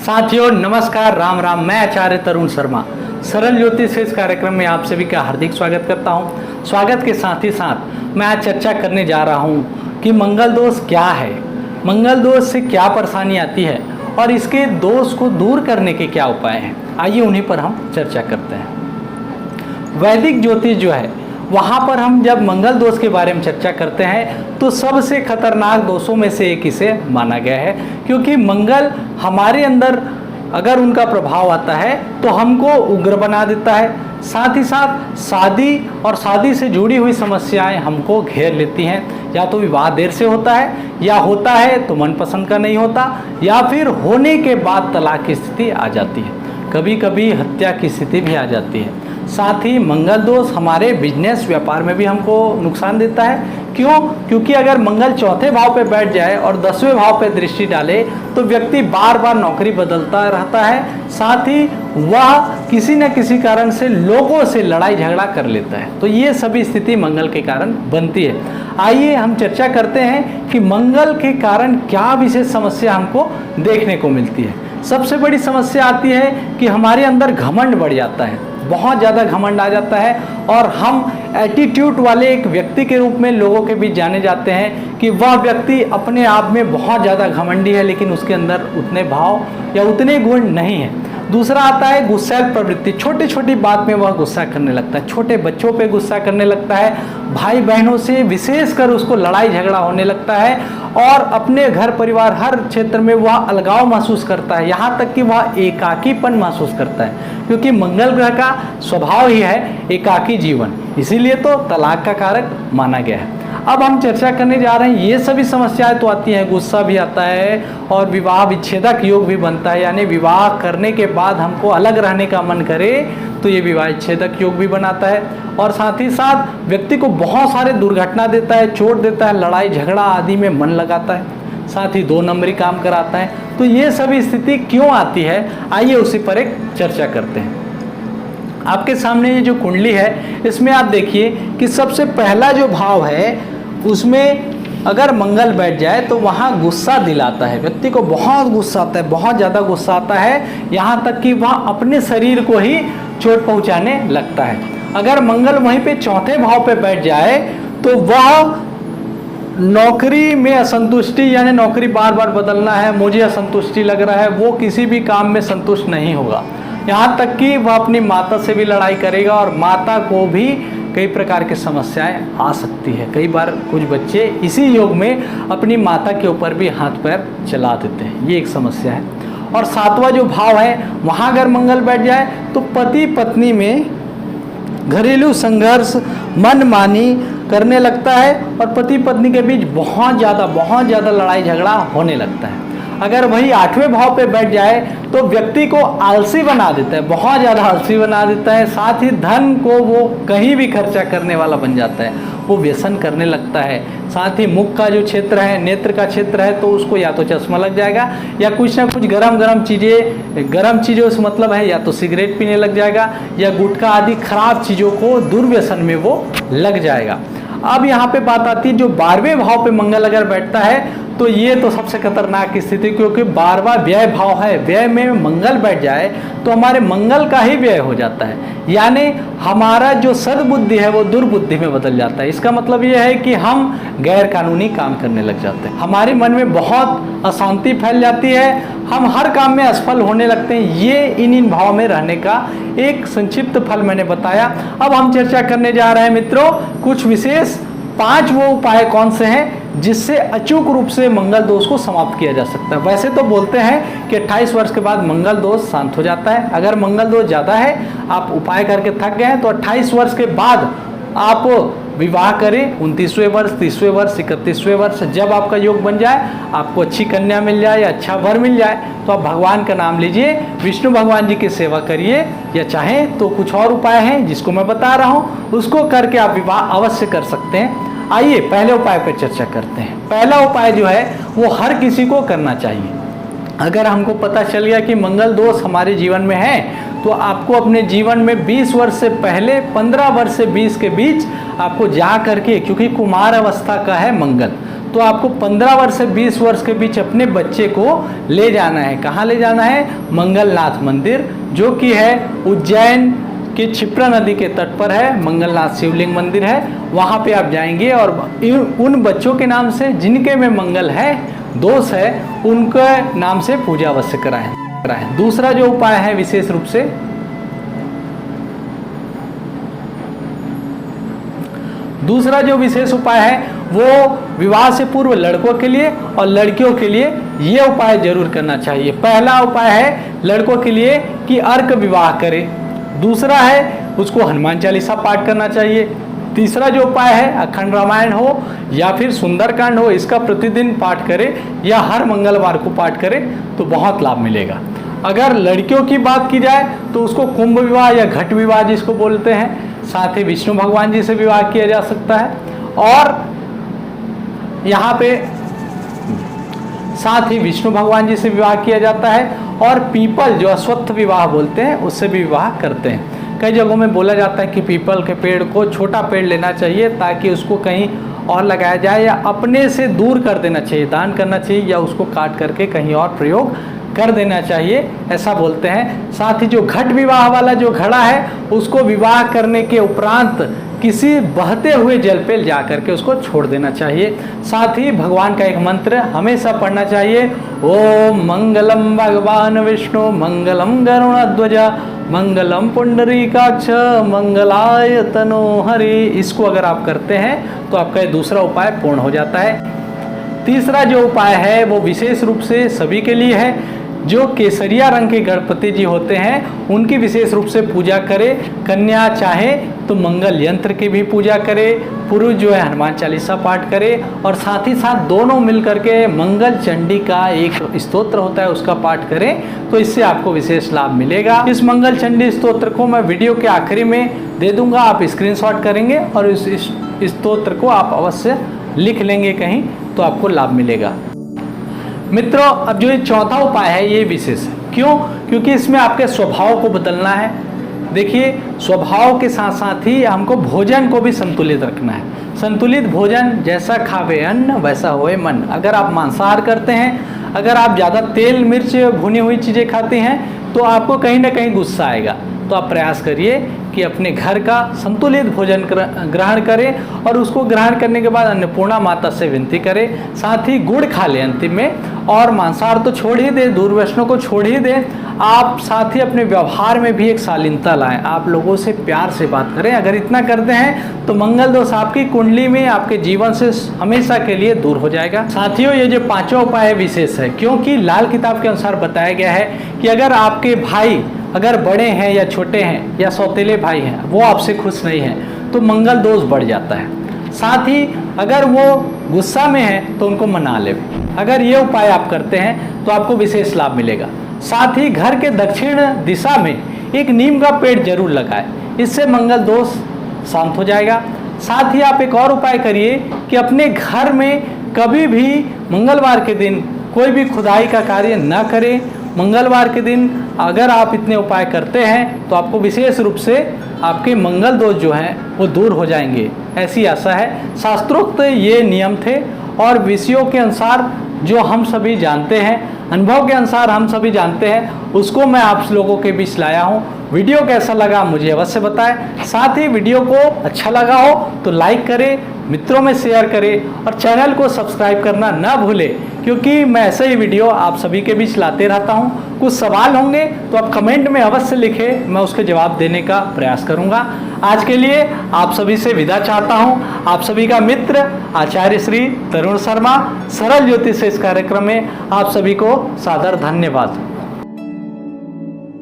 साथियों नमस्कार, राम राम। मैं आचार्य तरुण शर्मा सरल ज्योतिष इस कार्यक्रम में आप सभी का हार्दिक स्वागत करता हूं। स्वागत के साथ ही साथ मैं आज चर्चा करने जा रहा हूं कि मंगल दोष क्या है, मंगल दोष से क्या परेशानी आती है और इसके दोष को दूर करने के क्या उपाय हैं। आइए उन्हीं पर हम चर्चा करते हैं। वैदिक ज्योतिष जो है वहाँ पर हम जब मंगल दोष के बारे में चर्चा करते हैं तो सबसे खतरनाक दोषों में से एक इसे माना गया है, क्योंकि मंगल हमारे अंदर अगर उनका प्रभाव आता है तो हमको उग्र बना देता है। साथ ही साथ शादी और शादी से जुड़ी हुई समस्याएं हमको घेर लेती हैं। या तो विवाह देर से होता है, या होता है तो मनपसंद का नहीं होता, या फिर होने के बाद तलाक की स्थिति आ जाती है। कभी कभी हत्या की स्थिति भी आ जाती है। साथ ही मंगल दोष हमारे बिजनेस व्यापार में भी हमको नुकसान देता है। क्यों? क्योंकि अगर मंगल चौथे भाव पे बैठ जाए और 10वें भाव पे दृष्टि डाले तो व्यक्ति बार बार नौकरी बदलता रहता है। साथ ही वह किसी न किसी कारण से लोगों से लड़ाई झगड़ा कर लेता है। तो ये सभी स्थिति मंगल के कारण बनती है। आइए हम चर्चा करते हैं कि मंगल के कारण क्या विशेष समस्या हमको देखने को मिलती है। सबसे बड़ी समस्या आती है कि हमारे अंदर घमंड बढ़ जाता है, बहुत ज़्यादा घमंड आ जाता है और हम एटीट्यूड वाले एक व्यक्ति के रूप में लोगों के बीच जाने जाते हैं कि वह व्यक्ति अपने आप में बहुत ज़्यादा घमंडी है, लेकिन उसके अंदर उतने भाव या उतने गुण नहीं है। दूसरा आता है गुस्सैल प्रवृत्ति। छोटी छोटी बात में वह गुस्सा करने लगता है, छोटे बच्चों पे गुस्सा करने लगता है, भाई बहनों से विशेषकर उसको लड़ाई झगड़ा होने लगता है और अपने घर परिवार हर क्षेत्र में वह अलगाव महसूस करता है। यहाँ तक कि वह एकाकीपन महसूस करता है, क्योंकि मंगल ग्रह का स्वभाव ही है एकाकी जीवन, इसीलिए तो तलाक का कारक माना गया है। अब हम चर्चा करने जा रहे हैं, ये सभी समस्याएं तो आती हैं, गुस्सा भी आता है और विवाह विच्छेदक योग भी बनता है, यानी विवाह करने के बाद हमको अलग रहने का मन करे तो ये विवाह विच्छेदक योग भी बनाता है। और साथ ही साथ व्यक्ति को बहुत सारे दुर्घटना देता है, चोट देता है, लड़ाई झगड़ा आदि में मन लगाता है, साथ ही 2 नंबरी काम कराता है। तो ये सभी स्थिति क्यों आती है, आइए उसी पर एक चर्चा करते हैं। आपके सामने ये जो कुंडली है इसमें आप देखिए कि सबसे पहला जो भाव है उसमें अगर मंगल बैठ जाए तो वहाँ गुस्सा दिलाता है, व्यक्ति को बहुत गुस्सा आता है, बहुत ज़्यादा गुस्सा आता है, यहाँ तक कि वह अपने शरीर को ही चोट पहुँचाने लगता है। अगर मंगल वहीं पे चौथे भाव पे बैठ जाए तो वह नौकरी में असंतुष्टि, यानी नौकरी बार बार बदलना है, मुझे असंतुष्टि लग रहा है, वो किसी भी काम में संतुष्ट नहीं होगा। यहाँ तक कि वह अपनी माता से भी लड़ाई करेगा और माता को भी कई प्रकार की समस्याएं आ सकती है। कई बार कुछ बच्चे इसी योग में अपनी माता के ऊपर भी हाथ पैर चला देते हैं, ये एक समस्या है। और 7वां जो भाव है वहाँ अगर मंगल बैठ जाए तो पति पत्नी में घरेलू संघर्ष, मनमानी करने लगता है और पति पत्नी के बीच बहुत ज़्यादा लड़ाई झगड़ा होने लगता है। अगर वही 8वें भाव पे बैठ जाए तो व्यक्ति को आलसी बना देता है, बहुत ज़्यादा आलसी बना देता है। साथ ही धन को वो कहीं भी खर्चा करने वाला बन जाता है, वो व्यसन करने लगता है। साथ ही मुख का जो क्षेत्र है, नेत्र का क्षेत्र है, तो उसको या तो चश्मा लग जाएगा या कुछ ना कुछ गरम चीज़ों से मतलब है, या तो सिगरेट पीने लग जाएगा या गुटखा आदि खराब चीज़ों को दुर्व्यसन में वो लग जाएगा। अब यहाँ पे बात आती है जो 12वें भाव पे मंगल अगर बैठता है तो ये तो सबसे खतरनाक स्थिति, क्योंकि 12वां व्यय भाव है। व्यय में मंगल बैठ जाए तो हमारे मंगल का ही व्यय हो जाता है, यानी हमारा जो सद्बुद्धि है वो दुर्बुद्धि में बदल जाता है। इसका मतलब ये है कि हम गैर कानूनी काम करने लग जाते हैं, हमारे मन में बहुत अशांति फैल जाती है, हम हर काम में असफल होने लगते हैं। ये इन भाव में रहने का एक संक्षिप्त फल मैंने बताया। अब हम चर्चा करने जा रहे हैं मित्रों कुछ विशेष 5 वो उपाय कौन से हैं जिससे अचूक रूप से मंगल दोष को समाप्त किया जा सकता है। वैसे तो बोलते हैं कि 28 वर्ष के बाद मंगल दोष शांत हो जाता है। अगर मंगल दोष ज़्यादा है, आप उपाय करके थक गए हैं, तो 28 वर्ष के बाद आप विवाह करें। 29वें वर्ष, 30वें वर्ष, 31वें वर्ष जब आपका योग बन जाए, आपको अच्छी कन्या मिल जाए या अच्छा वर मिल जाए, तो आप भगवान का नाम लीजिए, विष्णु भगवान जी की सेवा करिए, या चाहें तो कुछ और उपाय हैं जिसको मैं बता रहा हूँ, उसको करके आप विवाह अवश्य कर सकते हैं। आइए पहले उपाय पर चर्चा करते हैं। पहला उपाय जो है वो हर किसी को करना चाहिए। अगर हमको पता चल गया कि मंगल दोष हमारे जीवन में है तो आपको अपने जीवन में 20 वर्ष से पहले 15 वर्ष से 20 के बीच आपको जा करके, क्योंकि कुमार अवस्था का है मंगल, तो आपको 15 वर्ष से 20 वर्ष के बीच अपने बच्चे को ले जाना है। कहाँ ले जाना है? मंगलनाथ मंदिर, जो कि है उज्जैन के क्षिप्रा नदी के तट पर है। मंगलनाथ शिवलिंग मंदिर है, वहाँ पे आप जाएंगे और उन बच्चों के नाम से जिनके में मंगल है, दोष है, उनके नाम से पूजा अवश्य कराएं। दूसरा जो उपाय है विशेष रूप से, दूसरा जो विशेष उपाय है वो विवाह से पूर्व लड़कों के लिए और लड़कियों के लिए ये उपाय जरूर करना चाहिए। पहला उपाय है लड़कों के लिए कि अर्क विवाह करे। दूसरा है उसको हनुमान चालीसा पाठ करना चाहिए। तीसरा जो उपाय है अखंड रामायण हो या फिर सुंदरकांड हो, इसका प्रतिदिन पाठ करे या हर मंगलवार को पाठ करे तो बहुत लाभ मिलेगा। अगर लड़कियों की बात की जाए तो उसको कुंभ विवाह या घट विवाह जिसको बोलते हैं, साथ ही विष्णु भगवान जी से विवाह किया जा सकता है और यहाँ पे साथ ही विष्णु भगवान जी से विवाह किया जाता है और पीपल जो अश्वत्थ विवाह बोलते हैं उससे भी विवाह करते हैं। कई जगहों में बोला जाता है कि पीपल के पेड़ को छोटा पेड़ लेना चाहिए ताकि उसको कहीं और लगाया जाए या अपने से दूर कर देना चाहिए, दान करना चाहिए या उसको काट करके कहीं और प्रयोग कर देना चाहिए, ऐसा बोलते हैं। साथ ही जो घट विवाह वाला जो घड़ा है उसको विवाह करने के उपरांत किसी बहते हुए जल पे जा करके उसको छोड़ देना चाहिए। साथ ही भगवान का एक मंत्र हमेशा पढ़ना चाहिए, ओम मंगलम भगवान विष्णु मंगलम गरुणध्वज मंगलम पुंडरीकाक्ष मंगलाय तनोहरि। इसको अगर आप करते हैं तो आपका दूसरा उपाय पूर्ण हो जाता है। तीसरा जो उपाय है वो विशेष रूप से सभी के लिए है। जो केसरिया रंग के गणपति जी होते हैं उनकी विशेष रूप से पूजा करे। कन्या चाहे तो मंगल यंत्र की भी पूजा करे, पुरुष जो है हनुमान चालीसा पाठ करे और साथ ही साथ दोनों मिलकर के मंगल चंडी का एक स्तोत्र होता है उसका पाठ करें तो इससे आपको विशेष लाभ मिलेगा। इस मंगल चंडी स्तोत्र को मैं वीडियो के आखिरी में दे दूंगा, आप स्क्रीनशॉट करेंगे और इस स्तोत्र को आप अवश्य लिख लेंगे कहीं तो आपको लाभ मिलेगा। मित्रों, अब जो ये चौथा उपाय है ये विशेष है। क्यों? क्योंकि इसमें आपके स्वभाव को बदलना है। देखिए, स्वभाव के साथ साथ ही हमको भोजन को भी संतुलित रखना है। संतुलित भोजन, जैसा खावे अन्न वैसा होए मन। अगर आप मांसाहार करते हैं, अगर आप ज़्यादा तेल मिर्च भुनी हुई चीज़ें खाते हैं तो आपको कहीं ना कहीं गुस्सा आएगा। तो आप प्रयास करिए कि अपने घर का संतुलित भोजन ग्रहण करें और उसको ग्रहण करने के बाद अन्नपूर्णा माता से विनती करें। साथ ही गुड़ खा लें अंतिम में और मांसाहार तो छोड़ ही दें, दूर वैष्णव को छोड़ ही दें। आप साथ ही अपने व्यवहार में भी एक शालीनता लाएं, आप लोगों से प्यार से बात करें। अगर इतना करते हैं तो मंगल दोष आपकी कुंडली में आपके जीवन से हमेशा के लिए दूर हो जाएगा। साथियों, ये जो पांचवा उपाय विशेष है क्योंकि लाल किताब के अनुसार बताया गया है कि अगर आपके भाई अगर बड़े हैं या छोटे हैं या सौतेले भाई हैं वो आपसे खुश नहीं हैं तो मंगल दोष बढ़ जाता है। साथ ही अगर वो गुस्सा में हैं तो उनको मना ले। अगर ये उपाय आप करते हैं तो आपको विशेष लाभ मिलेगा। साथ ही घर के दक्षिण दिशा में एक नीम का पेड़ जरूर लगाएं, इससे मंगल दोष शांत हो जाएगा। साथ ही आप एक और उपाय करिए कि अपने घर में कभी भी मंगलवार के दिन कोई भी खुदाई का कार्य न करें। मंगलवार के दिन अगर आप इतने उपाय करते हैं तो आपको विशेष रूप से आपके मंगल दोष जो हैं वो दूर हो जाएंगे, ऐसी आशा है। शास्त्रोक्त ये नियम थे और विषयों के अनुसार जो हम सभी जानते हैं, अनुभव के अनुसार हम सभी जानते हैं, उसको मैं आप लोगों के बीच लाया हूँ। वीडियो कैसा लगा मुझे अवश्य बताएं। साथ ही वीडियो को अच्छा लगा हो तो लाइक करें, मित्रों में शेयर करें और चैनल को सब्सक्राइब करना ना भूलें क्योंकि मैं ऐसे ही वीडियो आप सभी के बीच लाते रहता हूँ। कुछ सवाल होंगे तो आप कमेंट में अवश्य लिखें, मैं उसके जवाब देने का प्रयास करूँगा। आज के लिए आप सभी से विदा चाहता हूँ। आप सभी का मित्र आचार्य श्री तरुण शर्मा। सरल ज्योतिष इस कार्यक्रम में आप सभी को सादर धन्यवाद।